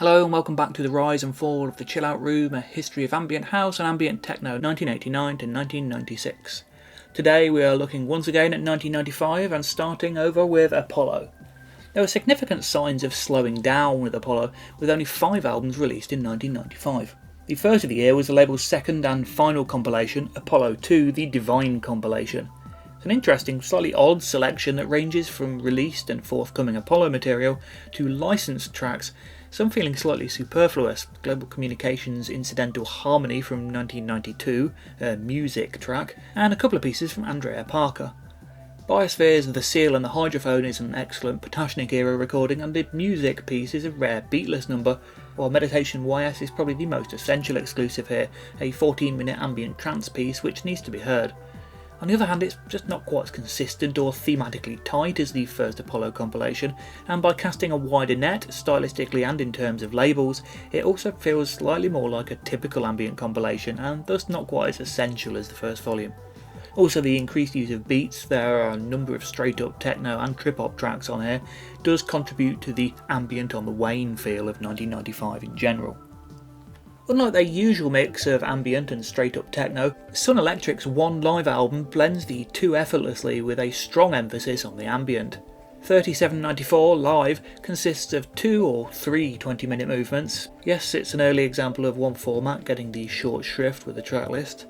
Hello and welcome back to the rise and fall of the Chill Out Room, a history of ambient house and ambient techno 1989 to 1996. Today we are looking once again at 1995 and starting over with Apollo. There were significant signs of slowing down with Apollo, with only 5 albums released in 1995. The first of the year was the label's second and final compilation, Apollo 2, the Divine Compilation. It's an interesting, slightly odd selection that ranges from released and forthcoming Apollo material to licensed tracks, some feeling slightly superfluous. Global Communications' Incidental Harmony from 1992, a music track, and a couple of pieces from Andrea Parker. Biosphere's The Seal and the Hydrophone is an excellent Potashnik era recording, and the music piece is a rare beatless number, while Meditation YS is probably the most essential exclusive here, a 14-minute ambient trance piece which needs to be heard. On the other hand, it's just not quite as consistent or thematically tight as the first Apollo compilation, and by casting a wider net, stylistically and in terms of labels, it also feels slightly more like a typical ambient compilation, and thus not quite as essential as the first volume. Also, the increased use of beats, there are a number of straight-up techno and trip-hop tracks on here, does contribute to the ambient on the wane feel of 1995 in general. Unlike their usual mix of ambient and straight-up techno, Sun Electric's One live album blends the two effortlessly with a strong emphasis on the ambient. 3794 Live consists of 2 or 3 20-minute movements. Yes, it's an early example of one format getting the short shrift with a track list.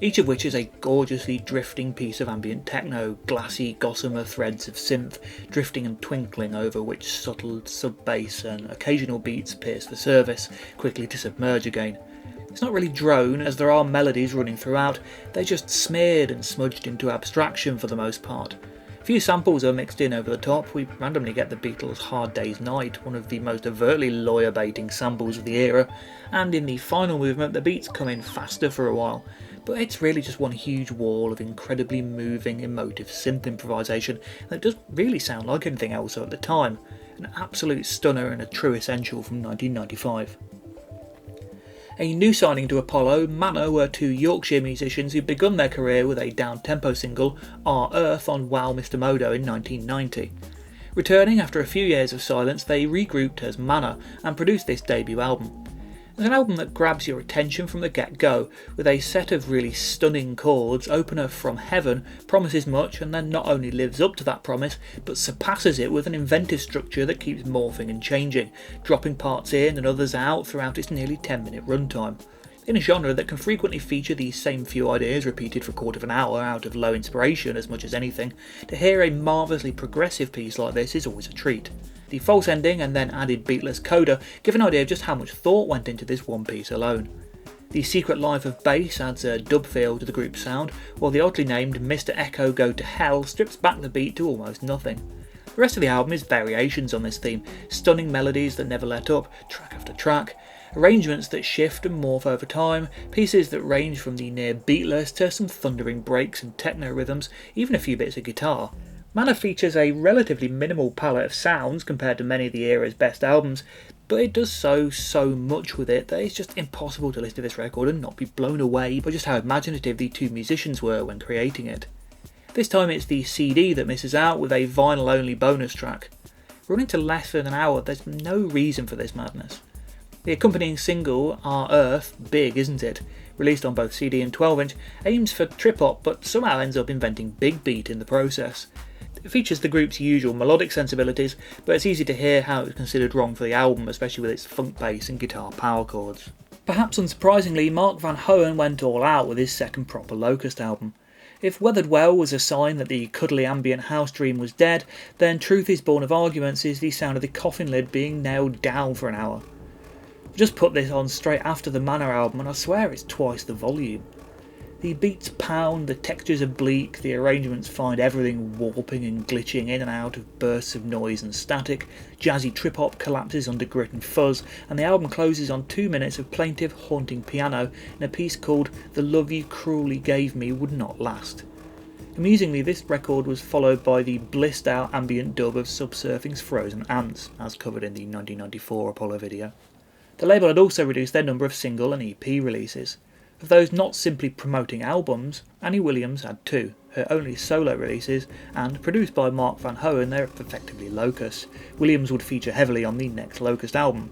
Each of which is a gorgeously drifting piece of ambient techno, glassy gossamer threads of synth drifting and twinkling over which subtle sub-bass and occasional beats pierce the surface, quickly to submerge again. It's not really drone, as there are melodies running throughout, they're just smeared and smudged into abstraction for the most part. A few samples are mixed in over the top. We randomly get the Beatles' Hard Day's Night, one of the most overtly lawyer-baiting samples of the era, and in the final movement the beats come in faster for a while. But it's really just one huge wall of incredibly moving, emotive synth improvisation that doesn't really sound like anything else at the time. An absolute stunner and a true essential from 1995. A new signing to Apollo, Manna were 2 Yorkshire musicians who'd begun their career with a down-tempo single, Our Earth, on Wow Mr Modo in 1990. Returning after a few years of silence, they regrouped as Manna and produced this debut album. It's an album that grabs your attention from the get-go, with a set of really stunning chords. Opener From Heaven promises much and then not only lives up to that promise, but surpasses it with an inventive structure that keeps morphing and changing, dropping parts in and others out throughout its nearly 10-minute runtime. In a genre that can frequently feature these same few ideas repeated for a quarter of an hour out of low inspiration as much as anything, to hear a marvellously progressive piece like this is always a treat. The false ending and then added beatless coda give an idea of just how much thought went into this one piece alone. The Secret Life of Bass adds a dub feel to the group's sound, while the oddly named Mr Echo Go to Hell strips back the beat to almost nothing. The rest of the album is variations on this theme, stunning melodies that never let up, track after track, arrangements that shift and morph over time, pieces that range from the near beatless to some thundering breaks and techno rhythms, even a few bits of guitar. Manna features a relatively minimal palette of sounds compared to many of the era's best albums, but it does so much with it that it's just impossible to listen to this record and not be blown away by just how imaginative the 2 musicians were when creating it. This time it's the CD that misses out with a vinyl-only bonus track. Running to less than an hour, there's no reason for this madness. The accompanying single, Our Earth, big isn't it, released on both CD and 12-inch, aims for trip-hop but somehow ends up inventing big beat in the process. It features the group's usual melodic sensibilities, but it's easy to hear how it was considered wrong for the album, especially with its funk bass and guitar power chords. Perhaps unsurprisingly, Mark Van Hoen went all out with his second proper Locust album. If Weathered Well was a sign that the cuddly ambient house dream was dead, then Truth is Born of Arguments is the sound of the coffin lid being nailed down for an hour. I just put this on straight after the Manna album and I swear it's twice the volume. The beats pound, the textures are bleak, the arrangements find everything warping and glitching in and out of bursts of noise and static, jazzy trip-hop collapses under grit and fuzz, and the album closes on 2 minutes of plaintive, haunting piano in a piece called The Love You Cruelly Gave Me Would Not Last. Amusingly, this record was followed by the blissed out ambient dub of Subsurfing's Frozen Ants, as covered in the 1994 Apollo video. The label had also reduced their number of single and EP releases. Of those not simply promoting albums, Annie Williams had two, her only solo releases, and produced by Mark Van Hoen, they're effectively Locust. Williams would feature heavily on the next Locust album.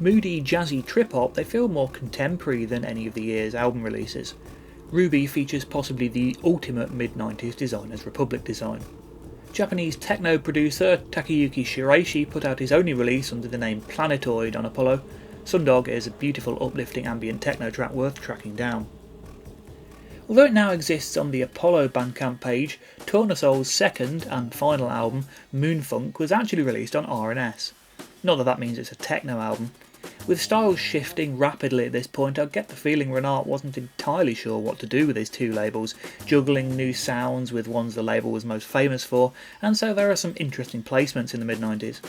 Moody, jazzy trip-hop, they feel more contemporary than any of the year's album releases. Ruby features possibly the ultimate mid-90s Designers Republic design. Japanese techno producer Takayuki Shiraishi put out his only release under the name Planetoid on Apollo. Sundog is a beautiful uplifting ambient techno track worth tracking down. Although it now exists on the Apollo Bandcamp page, Tournesol's second and final album, Moonfunk, was actually released on R&S. Not that means it's a techno album. With styles shifting rapidly at this point, I get the feeling Renard wasn't entirely sure what to do with his two labels, juggling new sounds with ones the label was most famous for, and so there are some interesting placements in the mid-90s.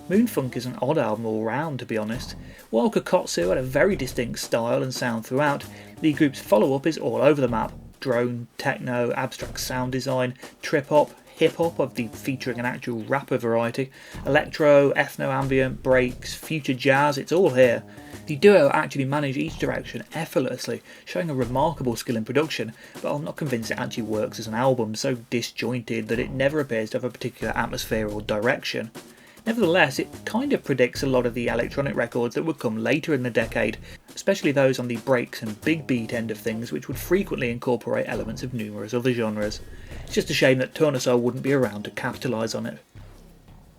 Moonfunk is an odd album all round, to be honest. While Kokotsu had a very distinct style and sound throughout, the group's follow-up is all over the map. Drone, techno, abstract sound design, trip-hop, hip-hop featuring an actual rapper variety, electro, ethno-ambient, breaks, future jazz, it's all here. The duo actually manage each direction effortlessly, showing a remarkable skill in production, but I'm not convinced it actually works as an album, so disjointed that it never appears to have a particular atmosphere or direction. Nevertheless, it kind of predicts a lot of the electronic records that would come later in the decade, especially those on the breaks and big beat end of things, which would frequently incorporate elements of numerous other genres. It's just a shame that Tournesol wouldn't be around to capitalise on it.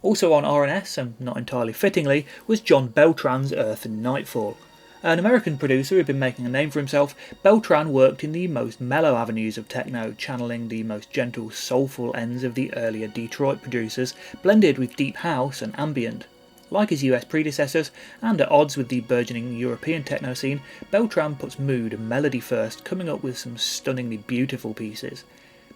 Also on R&S, and not entirely fittingly, was John Beltran's Earth and Nightfall. An American producer who'd been making a name for himself, Beltran worked in the most mellow avenues of techno, channeling the most gentle, soulful ends of the earlier Detroit producers, blended with deep house and ambient. Like his US predecessors, and at odds with the burgeoning European techno scene, Beltran puts mood and melody first, coming up with some stunningly beautiful pieces.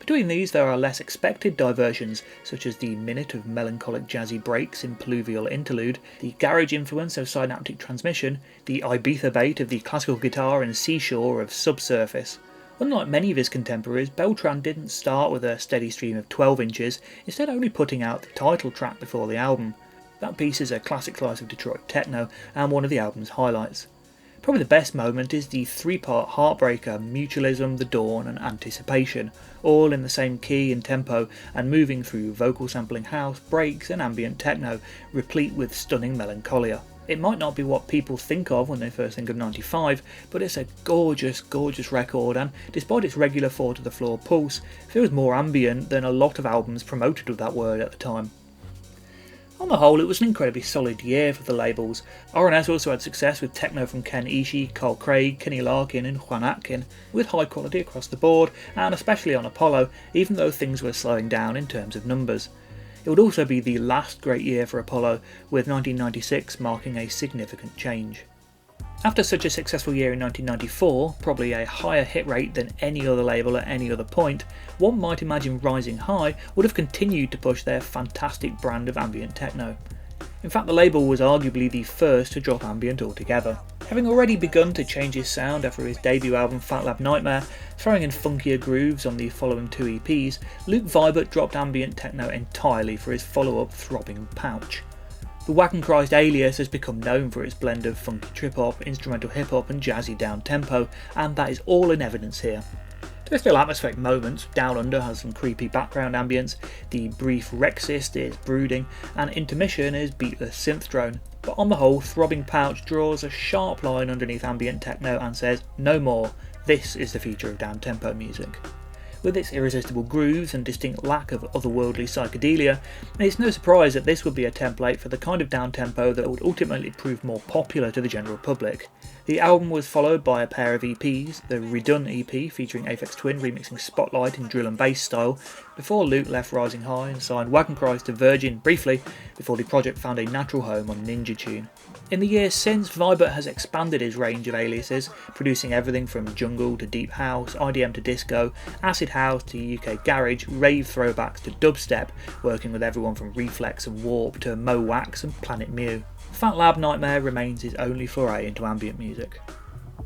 Between these there are less expected diversions, such as the minute of melancholic jazzy breaks in Pluvial Interlude, the garage influence of Synaptic Transmission, the Ibiza bait of the classical guitar and seashore of Subsurface. Unlike many of his contemporaries, Beltran didn't start with a steady stream of 12 inches, instead only putting out the title track before the album. That piece is a classic slice of Detroit techno, and one of the album's highlights. Probably the best moment is the three-part heartbreaker Mutualism, The Dawn and Anticipation, all in the same key and tempo and moving through vocal sampling house, breaks and ambient techno, replete with stunning melancholia. It might not be what people think of when they first think of 95, but it's a gorgeous, gorgeous record, and despite its regular 4-to-the-floor pulse, feels more ambient than a lot of albums promoted with that word at the time. On the whole, it was an incredibly solid year for the labels. R&S also had success with techno from Ken Ishii, Carl Craig, Kenny Larkin and Juan Atkin, with high quality across the board, and especially on Apollo, even though things were slowing down in terms of numbers. It would also be the last great year for Apollo, with 1996 marking a significant change. After such a successful year in 1994, probably a higher hit rate than any other label at any other point, one might imagine Rising High would have continued to push their fantastic brand of ambient techno. In fact, the label was arguably the first to drop ambient altogether. Having already begun to change his sound after his debut album Fat Lab Nightmare, throwing in funkier grooves on the following two EPs, Luke Vibert dropped ambient techno entirely for his follow-up Throbbing Pouch. The Wagon alias has become known for its blend of funky trip-hop, instrumental hip-hop and jazzy down-tempo, and that is all in evidence here. There are still atmospheric moments. Down Under has some creepy background ambience, the brief Rexist is brooding, and Intermission is beatless synth drone. But on the whole, Throbbing Pouch draws a sharp line underneath ambient techno and says, no more, this is the future of down-tempo music. With its irresistible grooves and distinct lack of otherworldly psychedelia, it's no surprise that this would be a template for the kind of downtempo that would ultimately prove more popular to the general public. The album was followed by a pair of EPs, the Redone EP featuring Aphex Twin remixing Spotlight in drill and bass style, before Luke left Rising High and signed Wagon to Virgin briefly, before the project found a natural home on Ninja Tune. In the years since, Vibert has expanded his range of aliases, producing everything from jungle to deep house, IDM to disco, acid house to UK garage, rave throwbacks to dubstep, working with everyone from Reflex and Warp to Mo Wax and Planet Mew. Fat Lab Nightmare remains his only foray into ambient music.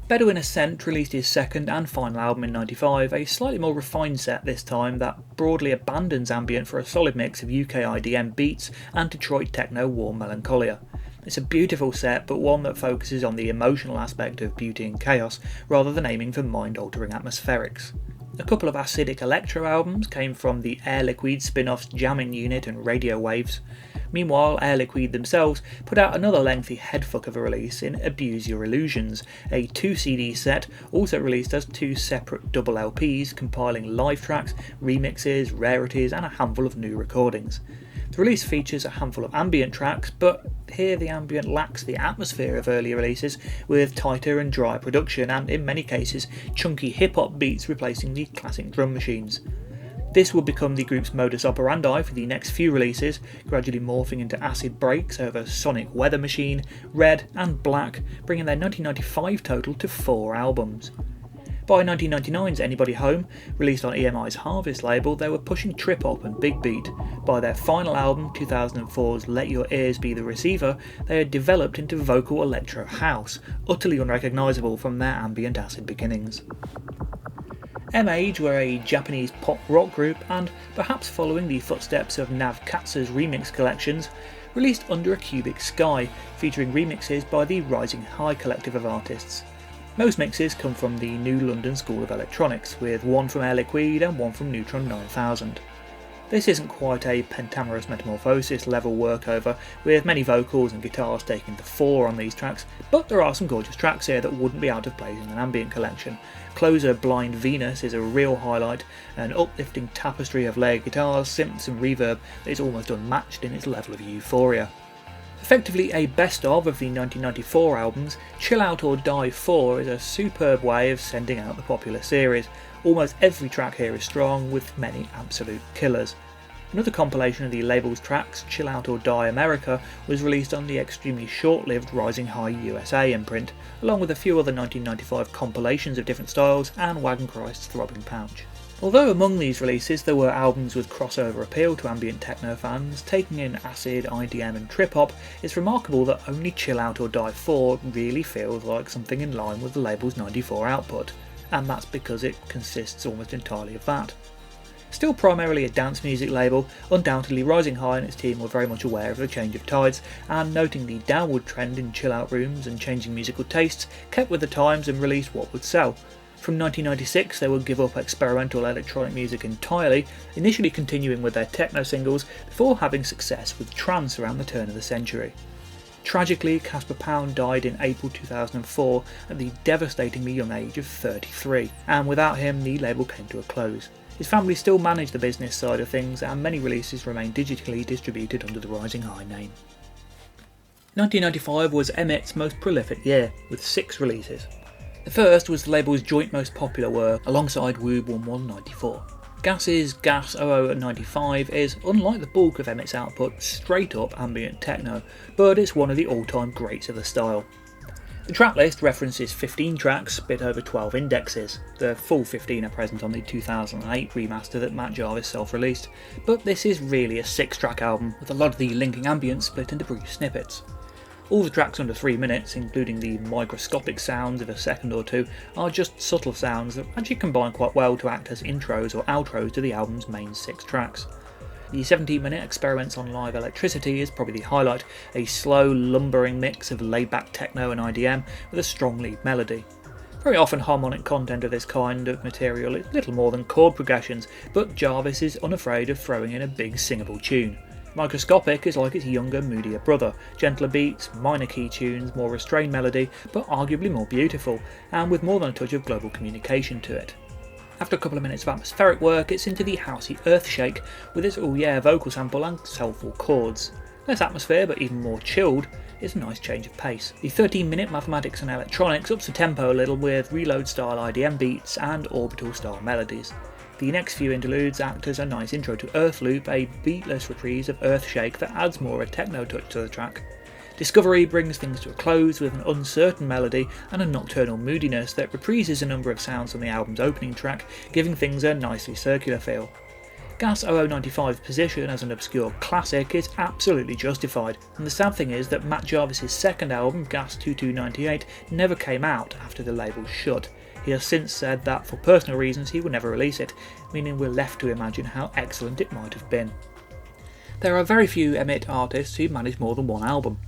Bedouin Ascent released his second and final album in '95, a slightly more refined set this time that broadly abandons ambient for a solid mix of UK IDM beats and Detroit techno warm melancholia. It's a beautiful set, but one that focuses on the emotional aspect of beauty and chaos rather than aiming for mind-altering atmospherics. A couple of acidic electro albums came from the Air Liquide spin-offs Jamming Unit and Radio Waves. Meanwhile, Air Liquide themselves put out another lengthy headfuck of a release in Abuse Your Illusions, a 2 CD set also released as 2 separate double LPs compiling live tracks, remixes, rarities and a handful of new recordings. The release features a handful of ambient tracks, but here the ambient lacks the atmosphere of earlier releases, with tighter and drier production and, in many cases, chunky hip-hop beats replacing the classic drum machines. This will become the group's modus operandi for the next few releases, gradually morphing into acid breaks over Sonic Weather Machine, Red and Black, bringing their 1995 total to 4 albums. By 1999's Anybody Home, released on EMI's Harvest label, they were pushing trip-hop and big beat. By their final album, 2004's Let Your Ears Be the Receiver, they had developed into vocal electro house, utterly unrecognisable from their ambient acid beginnings. M-Age were a Japanese pop rock group and, perhaps following the footsteps of Nav Katsu's remix collections, released Under a Cubic Sky, featuring remixes by the Rising High collective of artists. Most mixes come from the New London School of Electronics, with one from Air Liquide and one from Neutron 9000. This isn't quite a Pentamerous Metamorphosis level workover, with many vocals and guitars taking the fore on these tracks, but there are some gorgeous tracks here that wouldn't be out of place in an ambient collection. Closer Blind Venus is a real highlight, an uplifting tapestry of layered guitars, synths and reverb that is almost unmatched in its level of euphoria. Effectively a best-of the 1994 albums, Chill Out or Die 4 is a superb way of sending out the popular series. Almost every track here is strong, with many absolute killers. Another compilation of the label's tracks, Chill Out or Die America, was released on the extremely short-lived Rising High USA imprint, along with a few other 1995 compilations of different styles and Wagon Christ's Throbbing Pouch. Although among these releases there were albums with crossover appeal to ambient techno fans, taking in acid, IDM and trip-hop, it's remarkable that only Chill Out or Die 4 really feels like something in line with the label's 94 output, and that's because it consists almost entirely of that. Still primarily a dance music label, undoubtedly Rising High and its team were very much aware of the change of tides, and noting the downward trend in chill-out rooms and changing musical tastes, kept with the times and released what would sell. From 1996 they would give up experimental electronic music entirely, initially continuing with their techno singles before having success with trance around the turn of the century. Tragically, Casper Pound died in April 2004 at the devastatingly young age of 33, and without him the label came to a close. His family still managed the business side of things, and many releases remain digitally distributed under the Rising High name. 1995 was Emmet's most prolific year, with 6 releases. The first was the label's joint most popular work, alongside Woob 1194. Gas's Gas 0095 is, unlike the bulk of Emmet's output, straight up ambient techno, but it's one of the all-time greats of the style. The tracklist references 15 tracks split over 12 indexes. The full 15 are present on the 2008 remaster that Matt Jarvis self-released, but this is really a 6-track album, with a lot of the linking ambience split into brief snippets. All the tracks under 3 minutes, including the microscopic sounds of a second or two, are just subtle sounds that actually combine quite well to act as intros or outros to the album's main 6 tracks. The 17-minute Experiments on Live Electricity is probably the highlight, a slow, lumbering mix of laid-back techno and IDM with a strong lead melody. Very often harmonic content of this kind of material is little more than chord progressions, but Jarvis is unafraid of throwing in a big singable tune. Microscopic is like its younger, moodier brother, gentler beats, minor key tunes, more restrained melody, but arguably more beautiful, and with more than a touch of global communication to it. After a couple of minutes of atmospheric work, it's into the housey Earthshake, with its oh yeah vocal sample and soulful chords. Less atmosphere, but even more chilled, it's a nice change of pace. The 13-minute Mathematics and Electronics ups the tempo a little with reload-style IDM beats and orbital-style melodies. The next few interludes act as a nice intro to Earthloop, a beatless reprise of Earthshake that adds more a techno touch to the track. Discovery brings things to a close with an uncertain melody and a nocturnal moodiness that reprises a number of sounds on the album's opening track, giving things a nicely circular feel. Gas 0095's position as an obscure classic is absolutely justified, and the sad thing is that Matt Jarvis's second album, Gas 2298, never came out after the label shut. He has since said that for personal reasons he would never release it, meaning we're left to imagine how excellent it might have been. There are very few Emmett artists who manage more than one album.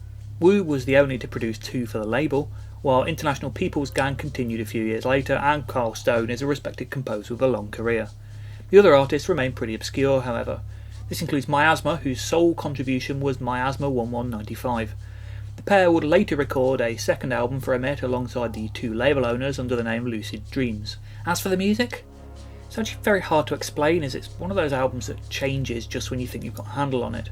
Woob was the only to produce 2 for the label, while International People's Gang continued a few years later, and Carl Stone is a respected composer with a long career. The other artists remain pretty obscure, however. This includes Miasma, whose sole contribution was Miasma 1195. The pair would later record a second album for Emmet alongside the 2 label owners under the name Lucid Dreams. As for the music, it's actually very hard to explain, as it's one of those albums that changes just when you think you've got a handle on it.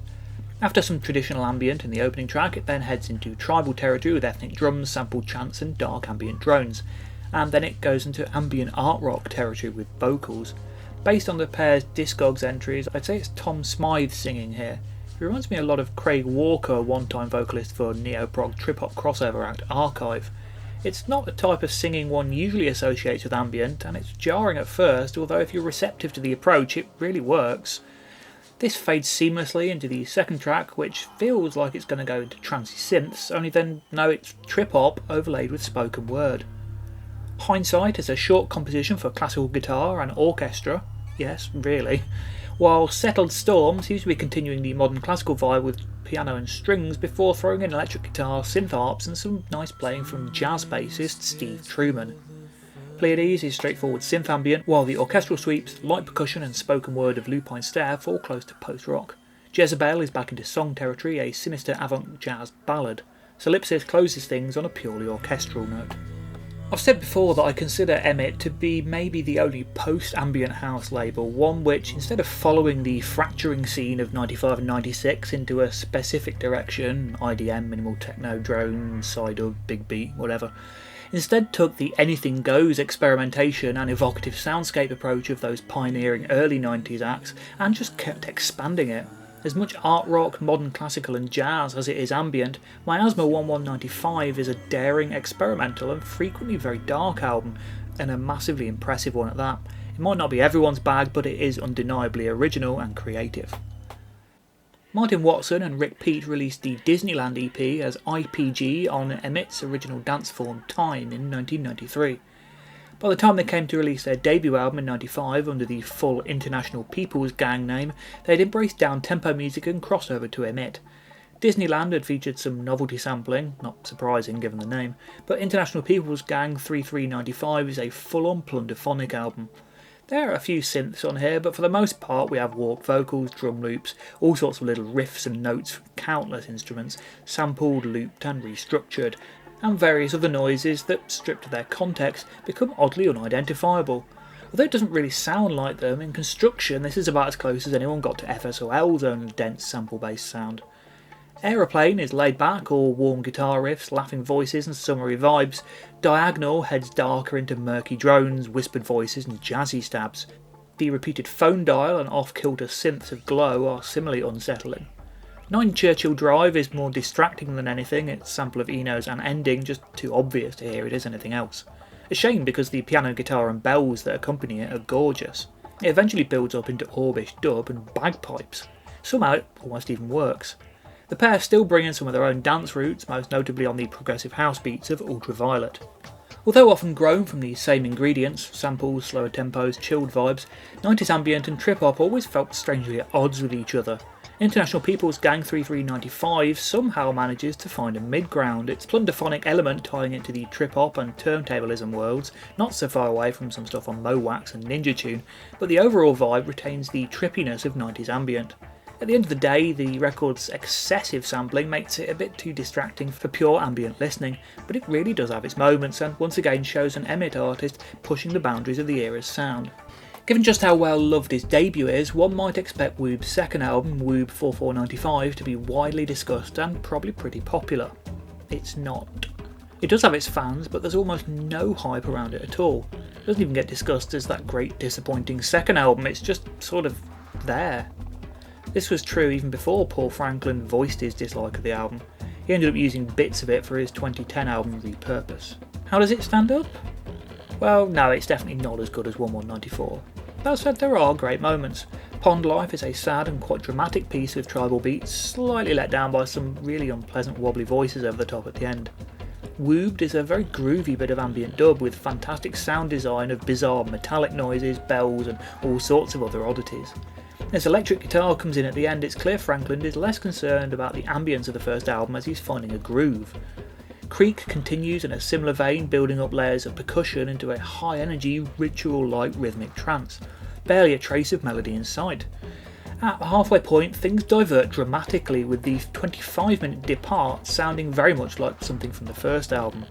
After some traditional ambient in the opening track, it then heads into tribal territory with ethnic drums, sampled chants and dark ambient drones, and then it goes into ambient art rock territory with vocals. Based on the pair's Discogs entries, I'd say it's Tom Smythe singing here. It reminds me a lot of Craig Walker, one-time vocalist for neo-prog trip-hop crossover act Archive. It's not the type of singing one usually associates with ambient, and it's jarring at first, although if you're receptive to the approach, it really works. This fades seamlessly into the second track, which feels like it's going to go into trancey synths, only then no, it's trip-hop overlaid with spoken word. Hindsight is a short composition for classical guitar and orchestra, yes, really, while Settled Storm seems to be continuing the modern classical vibe with piano and strings before throwing in electric guitar, synth harps and some nice playing from jazz bassist Steve Truman. Pleiades is straightforward synth ambient, while the orchestral sweeps, light percussion and spoken word of Lupine Stare fall close to post-rock. Jezebel is back into song territory, a sinister avant-jazz ballad. Solipsis closes things on a purely orchestral note. I've said before that I consider Emmet to be maybe the only post-ambient house label, one which, instead of following the fracturing scene of 95 and 96 into a specific direction, IDM, minimal techno, drone, side-dub, big beat, whatever, instead took the anything goes experimentation and evocative soundscape approach of those pioneering early 90s acts and just kept expanding it. As much art rock, modern classical and jazz as it is ambient, Miasma 1195 is a daring, experimental and frequently very dark album, and a massively impressive one at that. It might not be everyone's bag, but it is undeniably original and creative. Martin Watson and Rick Peat released the Disneyland EP as IPG on Emmet's original dance form Time in 1993. By the time they came to release their debut album in 95 under the full International People's Gang name, they had embraced down-tempo music and crossed over to Emmet. Disneyland had featured some novelty sampling, not surprising given the name, but International People's Gang 3395 is a full-on plunderphonic album. There are a few synths on here, but for the most part we have warped vocals, drum loops, all sorts of little riffs and notes from countless instruments, sampled, looped and restructured, and various other noises that, stripped of their context, become oddly unidentifiable. Although it doesn't really sound like them, in construction this is about as close as anyone got to FSOL's own dense sample-based sound. Aeroplane is laid back, all warm guitar riffs, laughing voices and summery vibes. Diagonal heads darker into murky drones, whispered voices and jazzy stabs. The repeated phone dial and off-kilter synths of Glow are similarly unsettling. 9 Churchill Drive is more distracting than anything, its sample of Eno's and ending just too obvious to hear it as anything else. A shame because the piano, guitar and bells that accompany it are gorgeous. It eventually builds up into Orbish dub and bagpipes. Somehow it almost even works. The pair still bring in some of their own dance roots, most notably on the progressive house beats of Ultraviolet. Although often grown from the same ingredients, samples, slower tempos, chilled vibes, 90s ambient and trip-hop always felt strangely at odds with each other. International People's Gang 3395 somehow manages to find a mid-ground, its plunderphonic element tying it to the trip-hop and turntablism worlds, not so far away from some stuff on Mowax and Ninja Tune, but the overall vibe retains the trippiness of 90s ambient. At the end of the day, the record's excessive sampling makes it a bit too distracting for pure ambient listening, but it really does have its moments and once again shows an Emmet artist pushing the boundaries of the era's sound. Given just how well loved his debut is, one might expect Woob's second album, Woob 4495, to be widely discussed and probably pretty popular. It's not. It does have its fans, but there's almost no hype around it at all. It doesn't even get discussed as that great disappointing second album, it's just sort of there. This was true even before Paul Franklin voiced his dislike of the album. He ended up using bits of it for his 2010 album Repurpose. How does it stand up? Well, no, it's definitely not as good as 1194. That said, there are great moments. Pond Life is a sad and quite dramatic piece with tribal beats, slightly let down by some really unpleasant wobbly voices over the top at the end. Woobed is a very groovy bit of ambient dub with fantastic sound design of bizarre metallic noises, bells and all sorts of other oddities. As electric guitar comes in at the end, it's clear Franklin is less concerned about the ambience of the first album as he's finding a groove. Creek continues in a similar vein, building up layers of percussion into a high energy, ritual-like rhythmic trance. Barely a trace of melody in sight. At the halfway point, things divert dramatically, with the 25-minute depart sounding very much like something from the first album.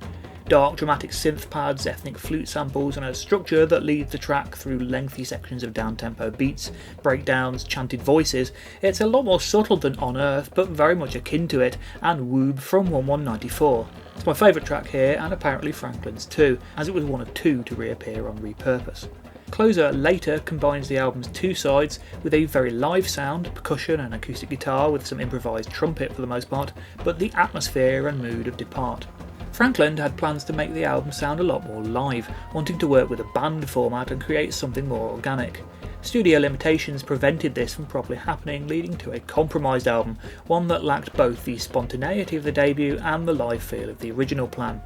Dark, dramatic synth pads, ethnic flute samples, and a structure that leads the track through lengthy sections of down-tempo beats, breakdowns, chanted voices. It's a lot more subtle than On Earth, but very much akin to it, and Woob from 1194. It's my favourite track here, and apparently Franklin's too, as it was one of two to reappear on Repurpose. Closer Later combines the album's two sides with a very live sound, percussion and acoustic guitar with some improvised trumpet for the most part, but the atmosphere and mood of Depart. Franklin had plans to make the album sound a lot more live, wanting to work with a band format and create something more organic. Studio limitations prevented this from properly happening, leading to a compromised album, one that lacked both the spontaneity of the debut and the live feel of the original plan.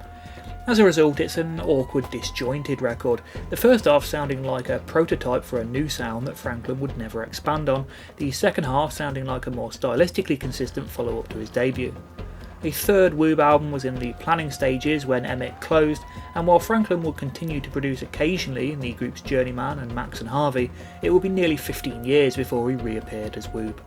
As a result, it's an awkward, disjointed record, the first half sounding like a prototype for a new sound that Franklin would never expand on, the second half sounding like a more stylistically consistent follow-up to his debut. A third Woob album was in the planning stages when Emmett closed, and while Franklin would continue to produce occasionally in the group's Journeyman and Max and Harvey, it would be nearly 15 years before he reappeared as Woob.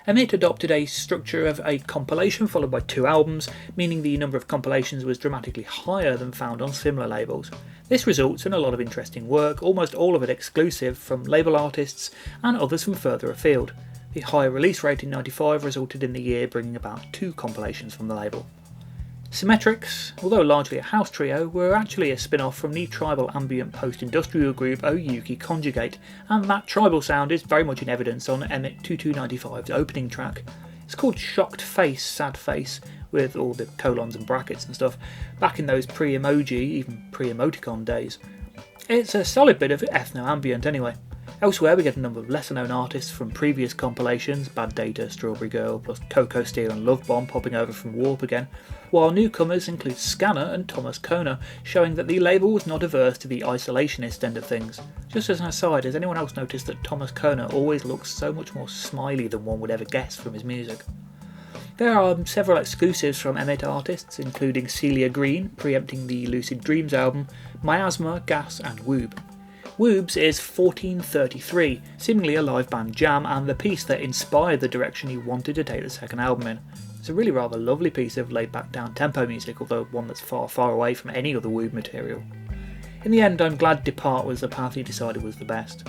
Emmett adopted a structure of a compilation followed by two albums, meaning the number of compilations was dramatically higher than found on similar labels. This results in a lot of interesting work, almost all of it exclusive from label artists and others from further afield. The higher release rate in '95 resulted in the year bringing about two compilations from the label. Symmetrics, although largely a house trio, were actually a spin-off from the tribal ambient post-industrial group Oyuki Conjugate, and that tribal sound is very much in evidence on Emmett 2295's opening track. It's called Shocked Face, Sad Face, with all the colons and brackets and stuff, back in those pre-emoji, even pre-emoticon days. It's a solid bit of ethno-ambient anyway. Elsewhere we get a number of lesser known artists from previous compilations, Bad Data, Strawberry Girl, plus Coco Steel and Love Bomb popping over from Warp again, while newcomers include Scanner and Thomas Kona, showing that the label was not averse to the isolationist end of things. Just as an aside, has anyone else noticed that Thomas Kona always looks so much more smiley than one would ever guess from his music? There are several exclusives from Emmett artists, including Celia Green, preempting the Lucid Dreams album, Miasma, Gas and Woob. Woob's is 1433, seemingly a live band jam and the piece that inspired the direction he wanted to take the second album in. It's a really rather lovely piece of laid back down tempo music, although one that's far, far away from any other Woob material. In the end, I'm glad Depart was the path he decided was the best.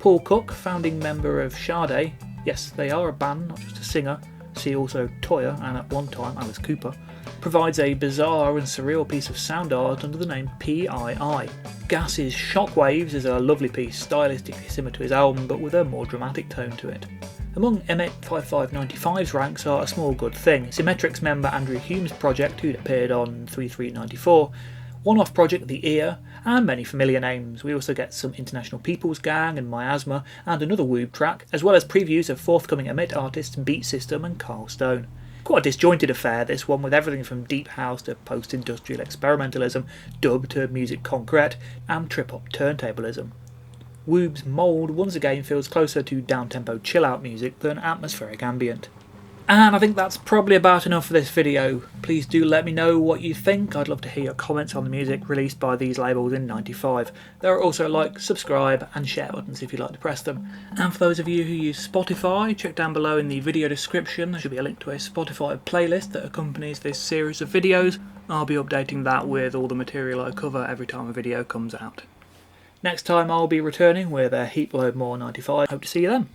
Paul Cook, founding member of Sade, yes, they are a band, not just a singer, see also Toya and at one time Alice Cooper, provides a bizarre and surreal piece of sound art under the name PII. Gas's Shockwaves is a lovely piece, stylistically similar to his album but with a more dramatic tone to it. Among Emmett 5595's ranks are A Small Good Thing, Symmetrics member Andrew Hume's project who'd appeared on 3394, one-off project The Ear, and many familiar names. We also get some International People's Gang and Miasma and another Woob track, as well as previews of forthcoming Emmett artists Beat System and Carl Stone. Quite a disjointed affair, this one, with everything from deep house to post-industrial experimentalism, dub to music concrete, and trip-hop turntablism. Woob's mould once again feels closer to down-tempo chill-out music than atmospheric ambient. And I think that's probably about enough for this video. Please do let me know what you think. I'd love to hear your comments on the music released by these labels in '95. There are also like, subscribe and share buttons if you'd like to press them. And for those of you who use Spotify, check down below in the video description. There should be a link to a Spotify playlist that accompanies this series of videos. I'll be updating that with all the material I cover every time a video comes out. Next time I'll be returning with a heap load more '95. Hope to see you then.